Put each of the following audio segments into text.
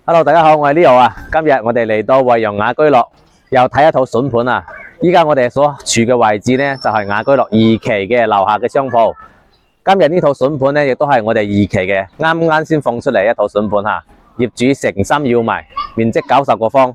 Hello， 大家好，我係 Leo 啊。今日我哋嚟到惠陽雅居樂，又睇一套筍盤啊。依家我哋所處嘅位置呢，就係雅居樂2期嘅樓下嘅商鋪。今日呢套筍盤呢，亦都係我哋2期嘅，啱先放出嚟一套筍盤吓。業主誠心要賣，面積90個方，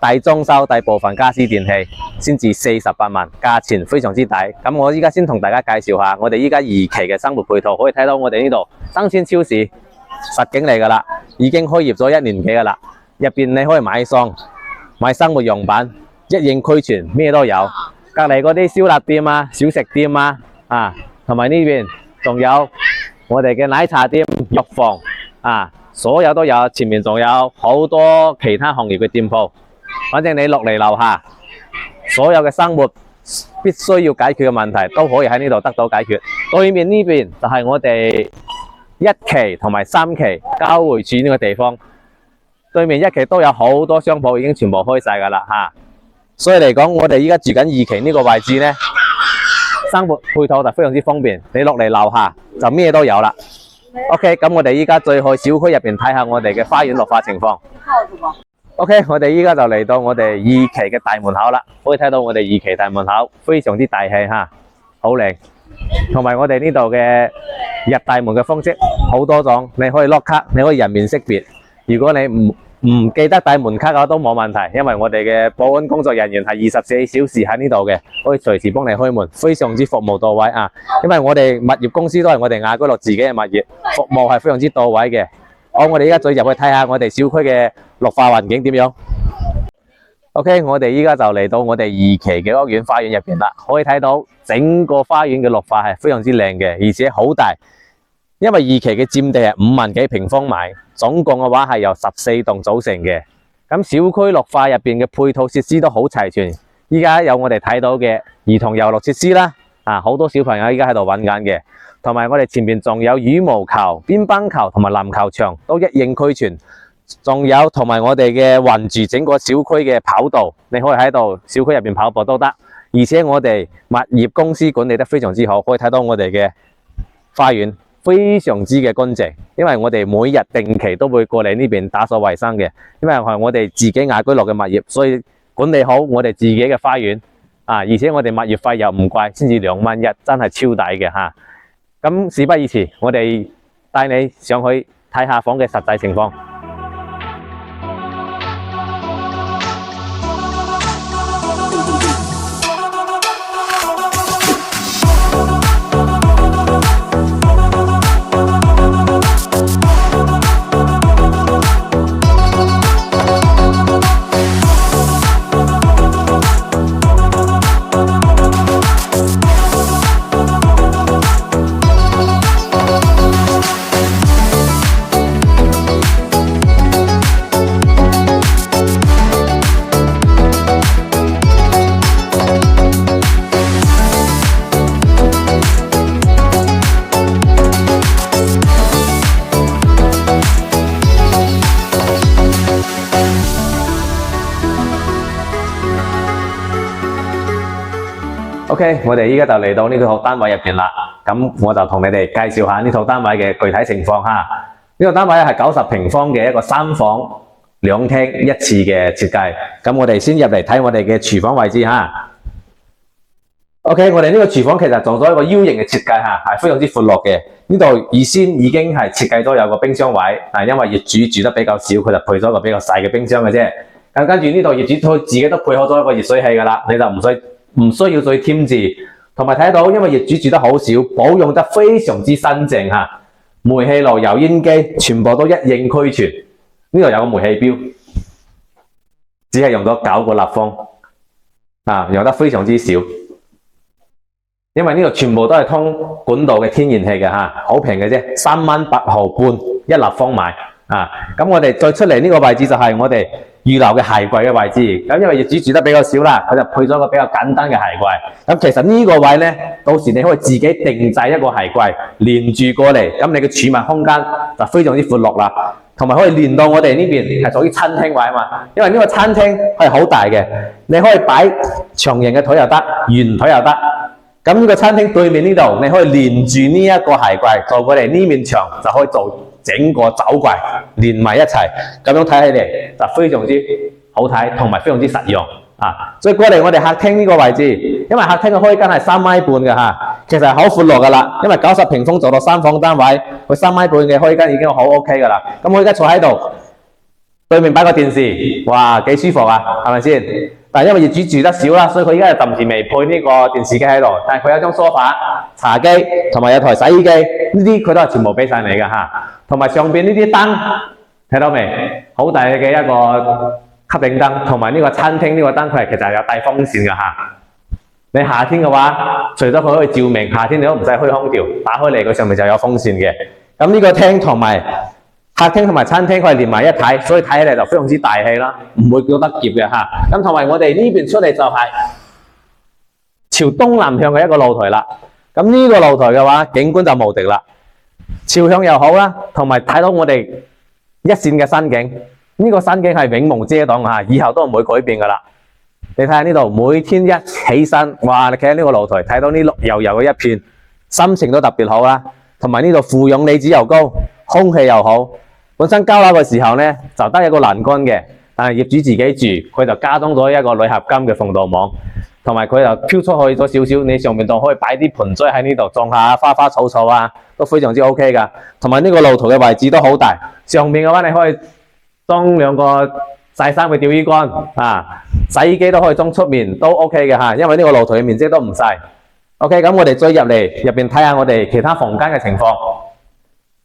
大裝修、大部分家私電器，先至48萬，價錢非常之抵。咁我依家先同大家介紹下我哋依家2期嘅生活配套。可以睇到我哋呢度生鮮超市實景嚟噶啦，已經開業咗1年幾噶啦。入邊你可以買餸、買生活用品，一應俱全，咩都有。隔籬嗰啲燒臘店啊、小食店啊，同埋呢邊仲有我哋嘅奶茶店、藥房啊。所有都有，前面仲有好多其他行業嘅店鋪。反正你落嚟樓下，所有嘅生活必須要解決嘅問題都可以喺呢度得到解決。對面呢邊就係我哋1期同埋3期交匯處呢個地方。對面1期都有好多商鋪已經全部開晒噶啦吓。所以嚟講，我哋依家住緊2期呢個位置呢，生活配套就非常之方便。你落嚟樓下就咩都有啦。OK， 咁我哋依家再去小區入邊睇下我哋嘅花園綠化情況。OK， 我哋依家就嚟到我哋2期嘅大門口啦。可以睇到我哋2期大門口非常之大氣吓，好靚。同埋我哋呢度嘅入大門嘅方式好多種，你可以 lock 卡，你可以人面識別。如果你唔記得帶門卡嘅話都冇問題，因為我哋嘅保安工作人員係24小時喺呢度嘅，可以隨時幫你開門，非常之服務到位啊！因為我哋物業公司都係我哋雅居樂自己嘅物業，服務係非常之到位嘅。好，我哋依家再入去睇下我哋小區嘅綠化環境點樣。OK， 我哋依家就嚟到我哋2期嘅屋苑花園入邊啦，可以睇到整個花園嘅綠化係非常之靚嘅，而且好大。因為2期嘅佔地係5萬幾平方米，總共嘅話係由14棟組成嘅。咁小區綠化入邊嘅配套設施都好齊全。依家有我哋睇到嘅兒童遊樂設施啦，好多小朋友依家喺度玩緊嘅。同埋我哋前面仲有羽毛球、乒乓球同埋籃球場，都一應俱全。仲有同埋我哋嘅環住整個小區嘅跑道，你可以喺度小區入邊跑步都得。而且我哋物業公司管理得非常之好，可以睇到我哋嘅花園非常之嘅乾淨，因為我哋每日定期都會過嚟呢邊打掃衛生嘅，因為係我哋自己雅居樂嘅物業，所以管理好我哋自己嘅花園而且我哋物業費又唔貴，先至2蚊1，真係超抵嘅吓。咁事不宜遲，我哋帶你上去睇下房嘅實際情況。OK， 我哋依家就嚟到呢套單位入邊啦。咁我就同你哋介紹下呢套單位嘅具體情況吓。呢套單位係90平方嘅一個3房2廳1廁嘅設計。咁我哋先入嚟睇我哋嘅廚房位置吓。OK， 我哋呢個廚房其實做咗一個 U 型嘅設計吓，係非常之闊落嘅。呢度預先已經係設計咗有個冰箱位，因為業主住得比較少，佢就配咗一個比較細嘅冰箱嘅啫。咁跟住呢度業主佢自己都配好咗一個熱水器噶啦，你就唔需要再添置。同埋睇到，因為業主住得好少，保養得非常之新淨吓，煤氣爐、油煙機全部都一應俱全。呢度有個煤氣錶，只係用咗9個立方用得非常之少。因為呢度全部都係通管道嘅天然氣嘅吓，好平嘅啫，3蚊8毫半1立方米咁我哋再出嚟呢個位置就係我哋預留嘅鞋櫃嘅位置。咁因為業主住得比較少啦，佢就配咗個比較簡單嘅鞋櫃。咁其實呢個位呢，到時你可以自己定製一個鞋櫃連住過嚟，咁你嘅儲物空間就非常之闊落啦。同埋可以連到我哋呢邊係屬於餐廳位啊嘛，因為呢個餐廳係好大嘅，你可以擺長形嘅台又得，圓台又得。咁呢個餐廳對面呢度，你可以連住呢一個鞋櫃，做過嚟呢面牆就可以做整個走櫃連埋一齊，咁樣睇起嚟就非常之好睇，同埋非常之實用啊！再過嚟我哋客廳呢個位置，因為客廳嘅開間係3米半嘅嚇，其實係好闊落噶啦，因為90平方做到3房單位，佢3米半嘅開間已經好 OK 噶啦。咁我而家坐喺度，對面擺個電視，哇幾舒服啊，係咪先？但係因為業主住得少啦，所以佢而家暫時未配呢個電視機喺度，但係佢有張梳化、茶幾同埋有台洗衣機，呢啲佢都係全部俾晒你嘅嚇。同埋上邊呢啲燈睇到未？好大嘅一個吸頂燈，同埋呢個餐廳呢個燈，佢其實係有帶風扇嘅嚇。你夏天嘅話，除咗佢可以照明，夏天你都唔使開空調，打開嚟佢上面就有風扇嘅。咁呢個廳同埋客廳同埋餐廳佢係連埋一體，所以睇起嚟就非常之大氣啦，唔會覺得夾嘅嚇。咁同埋我哋呢邊出嚟就係朝東南向嘅一個露台啦。咁呢個露台嘅話，景觀就無敵啦，朝向又好啦，同埋睇到我哋一線嘅山景。呢個山景係永無遮擋嚇，以後都唔會改變噶啦。你睇下呢度，每天一起身，哇！你企喺呢個露台睇到呢綠油油嘅一片，心情都特別好啦。同埋呢度負氧離子又高，空氣又好。本身交樓嘅時候呢，就得一個欄杆嘅，但係業主自己住，佢就加裝咗一個鋁合金嘅防盜網，同埋佢就飄出去咗少少，你上面就可以擺啲盆栽喺呢度種下花花草草啊，都非常之 OK 噶。同埋呢個露台嘅位置都好大，上面嘅話你可以裝2個曬衫嘅釣魚竿啊，洗衣機都可以裝出面都 OK 嘅嚇，因為呢個露台嘅面積都唔細。OK， 咁我哋再入嚟入邊睇下我哋其他房間嘅情況。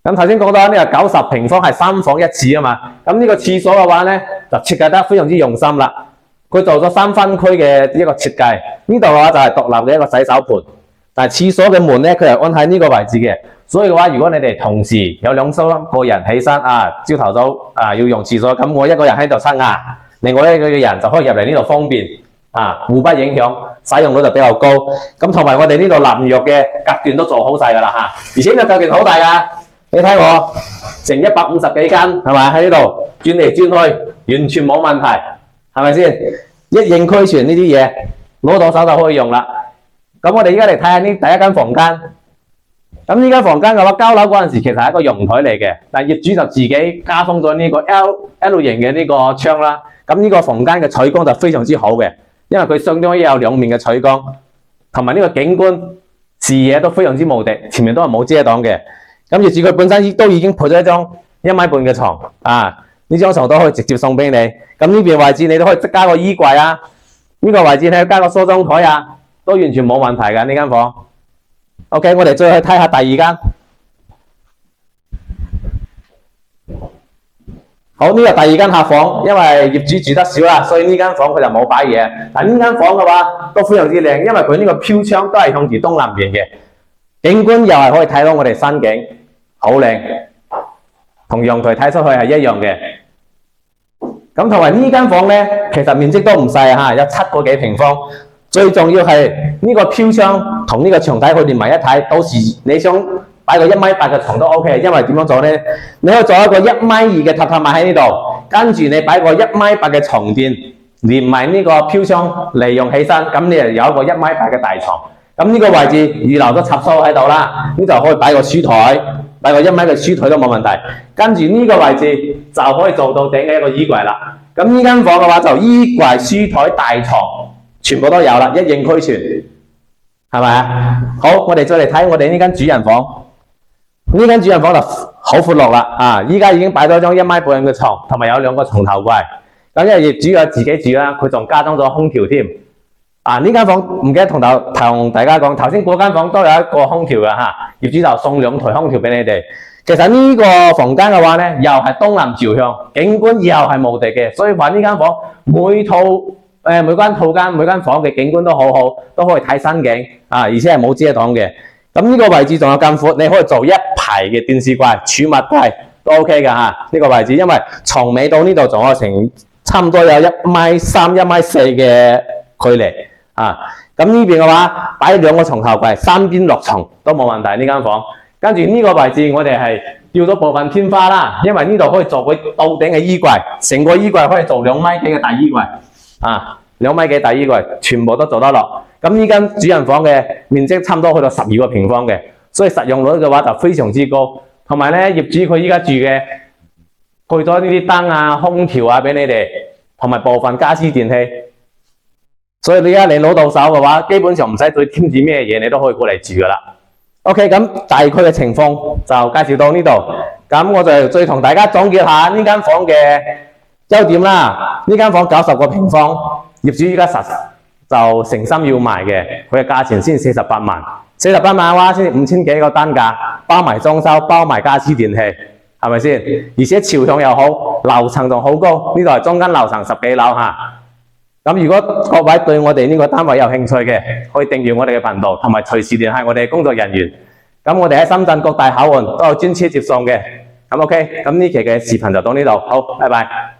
咁頭先講到呢個90平方係3房1廁啊嘛，咁呢個廁所嘅話呢，就設計得非常之用心啦。佢做咗3分區嘅一個設計，呢度嘅話就係獨立嘅一個洗手盆，但係廁所嘅門呢，佢係安喺呢個位置嘅。所以嘅話，如果你哋同時有2個人起身啊，朝頭早啊要用廁所，咁我一個人喺度刷牙，另外一個人就可以入嚟呢度方便啊，互不影響，使用率就比較高。咁同埋我哋呢度淋浴嘅隔斷都做好晒㗎啦嚇，而且呢個隔斷好大㗎。你睇我成150幾間係咪喺呢度轉嚟轉去，完全冇問題，係咪先？一應俱全呢啲嘢，攞到手就可以用啦。咁我哋而家嚟睇下呢第一間房間。咁呢間房間嘅話，交樓嗰陣時其實係一個陽台嚟嘅，但係業主就自己加封咗呢個 L 型嘅呢個窗啦。咁呢個房間嘅採光就非常之好嘅，因為佢相當於有2面嘅採光，同埋呢個景觀視野都非常之無敵，前面都係冇遮擋嘅。咁業主佢本身都已經配咗一張1米半嘅床啊，呢張床都可以直接送俾你。咁呢邊位置你都可以加個衣櫃啊，呢個位置你加個梳妝台啊，都完全冇問題㗎呢間房。OK， 我哋再去睇下第2間。好，呢個第2間客房，因為業主住得少啦，所以呢間房佢就冇擺嘢。但呢間房嘅話都非常之靚，因為佢呢個飄窗都係向住東南邊嘅，景觀又係可以睇到我哋山景，好靚，同陽台睇出去係一樣嘅。咁同埋呢間房呢，其實面積都唔細嚇，有7個幾平方。最重要係呢個飄窗同呢個牆體佢連埋一體，到時你想擺個1.8米嘅床都 OK， 因為點樣做呢？你可以做一個1.2米嘅榻榻米喺呢度，跟住你擺個1.8米嘅床墊，連埋呢個飄窗利用起身，咁你就有一個1.8米嘅大床。咁呢個位置預留咗插蘇喺度啦，呢度可以擺個書台，擺個1米嘅書台都冇問題。跟住呢個位置就可以做到頂嘅一個衣櫃啦。咁呢間房嘅話就衣櫃、書台、大床全部都有啦，一應俱全，係咪啊？好，我哋再嚟睇我哋呢間主人房。呢間主人房就好闊落啦，啊！依家已經擺咗張1.5米嘅床，同埋有2個床頭櫃。咁因為業主有自己住啦，佢仲加裝咗空調添。啊！呢間房唔記得同大家講，頭先嗰間房都有一個空調嘅嚇，業主就送2台空調俾你哋。其實呢個房間嘅話呢，又係東南朝向，景觀又係無敵嘅，所以話呢間房每間套間每間房嘅景觀都好好，都可以睇新景啊，而且係冇遮擋嘅。咁呢個位置仲有咁闊，你可以做一排嘅電視櫃、儲物櫃都 OK 㗎嚇。呢個位置因為床尾到呢度仲有成差唔多有1.3米、1.4米嘅距離啊。咁呢邊嘅話擺2個床頭櫃，三邊落床都冇問題呢間房。跟住呢個位置我哋係要咗部分天花啦，因為呢度可以做佢到頂嘅衣櫃，成個衣櫃可以做2米幾嘅大衣櫃啊，2米幾大衣櫃全部都做得落。咁呢間主人房嘅面積差唔多去到12個平方嘅，所以實用率嘅話就非常之高。同埋咧業主佢依家住嘅配咗呢啲燈啊、空調啊俾你哋，同埋部分家私電器。所以你而家你攞到手嘅話，基本上唔使再添置咩嘢，你都可以過嚟住噶啦。OK， 咁大概嘅情況就介紹到呢度。咁我就再同大家總結下呢間房嘅優點啦。呢間房90個平方，業主依家就誠心要賣嘅，佢嘅價錢先48萬，48萬嘅話先5000幾個單價，包埋裝修，包埋家私電器，係咪先？而且朝向又好，樓層仲好高，呢度係中間樓層10幾樓嚇。咁如果各位對我哋呢個單位有興趣嘅，可以訂閱我哋嘅頻道，同埋隨時聯繫我哋嘅工作人員。咁我哋喺深圳各大口岸都有專車接送嘅。咁 OK，咁呢期嘅視頻就到呢度，好，拜拜。